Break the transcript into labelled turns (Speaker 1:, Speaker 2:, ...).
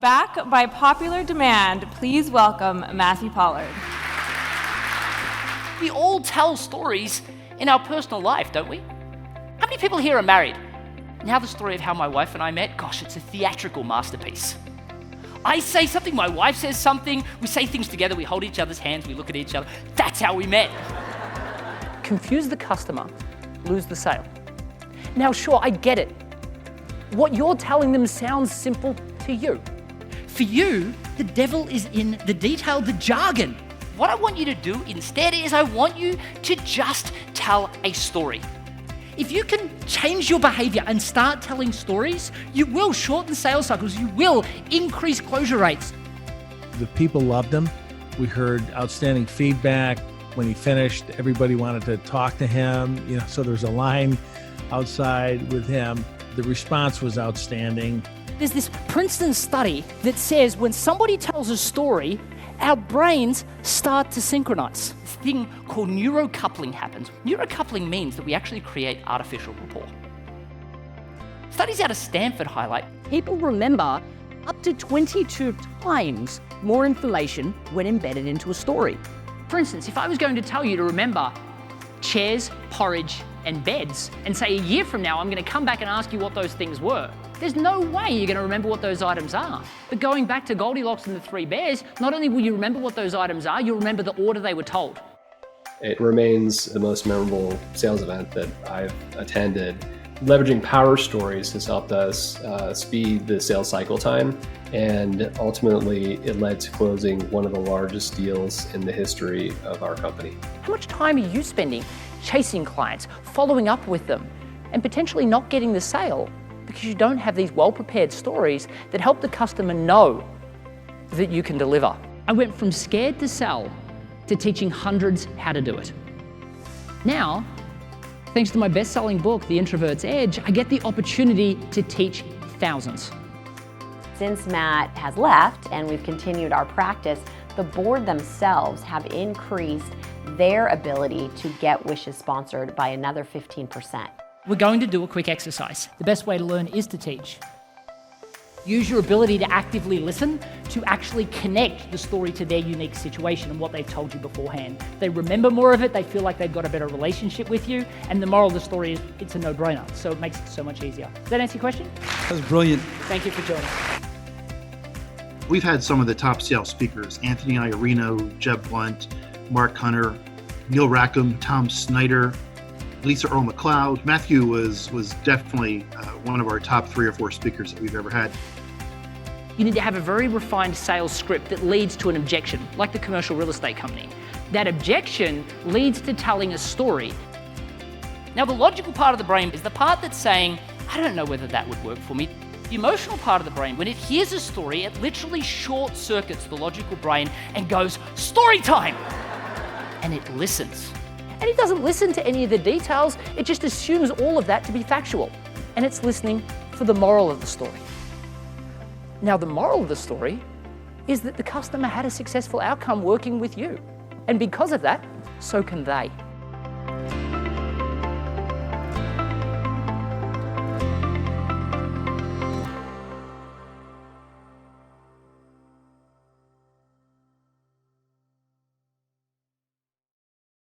Speaker 1: Back by popular demand, please welcome Matthew Pollard.
Speaker 2: We all tell stories in our personal life, don't we? How many people here are married? Now the story of how my wife and I met, gosh, it's a theatrical masterpiece. I say something, my wife says something, we say things together, we hold each other's hands, we look at each other. That's how we met. Confuse the customer, lose the sale. Now sure, I get it. What you're telling them sounds simple to you. For you, the devil is in the detail, the jargon. What I want you to do instead is I want you to just tell a story. If you can change your behavior and start telling stories, you will shorten sales cycles, you will increase closure rates.
Speaker 3: The people loved him. We heard outstanding feedback. When he finished, everybody wanted to talk to him. So there's a line outside with him. The response was outstanding.
Speaker 2: There's this Princeton study that says when somebody tells a story, our brains start to synchronize. This thing called neurocoupling happens. Neurocoupling means that we actually create artificial rapport. Studies out of Stanford highlight
Speaker 4: people remember up to 22 times more information when embedded into a story.
Speaker 2: For instance, if I was going to tell you to remember chairs, porridge, and beds, and say a year from now I'm going to come back and ask you what those things were, there's no way you're going to remember what those items are. But going back to Goldilocks and the Three Bears, not only will you remember what those items are, you'll remember the order they were told.
Speaker 5: It remains the most memorable sales event that I've attended. Leveraging power stories has helped us speed the sales cycle time, and ultimately it led to closing one of the largest deals in the history of our company.
Speaker 2: How much time are you spending chasing clients, following up with them, and potentially not getting the sale because you don't have these well-prepared stories that help the customer know that you can deliver? I went from scared to sell to teaching hundreds how to do it. Now, thanks to my best-selling book, The Introvert's Edge, I get the opportunity to teach thousands.
Speaker 6: Since Matt has left and we've continued our practice, the board themselves have increased their ability to get wishes sponsored by another 15%.
Speaker 2: We're going to do a quick exercise. The best way to learn is to teach. Use your ability to actively listen to actually connect the story to their unique situation and what they've told you beforehand. They remember more of it, they feel like they've got a better relationship with you, and the moral of the story is it's a no-brainer, so it makes it so much easier. Does that answer your question?
Speaker 7: That was brilliant.
Speaker 2: Thank you for joining.
Speaker 7: We've had some of the top sales speakers: Anthony Iarino, Jeb Blunt, Mark Hunter, Neil Rackham, Tom Snyder, Lisa Earl McLeod. Matthew was definitely one of our top 3 or 4 speakers that we've ever had.
Speaker 2: You need to have a very refined sales script that leads to an objection, like the commercial real estate company. That objection leads to telling a story. Now, the logical part of the brain is the part that's saying, I don't know whether that would work for me. The emotional part of the brain, when it hears a story, it literally short circuits the logical brain and goes, story time! And it listens. And it doesn't listen to any of the details, it just assumes all of that to be factual. And it's listening for the moral of the story. Now, the moral of the story is that the customer had a successful outcome working with you. And because of that, so can they.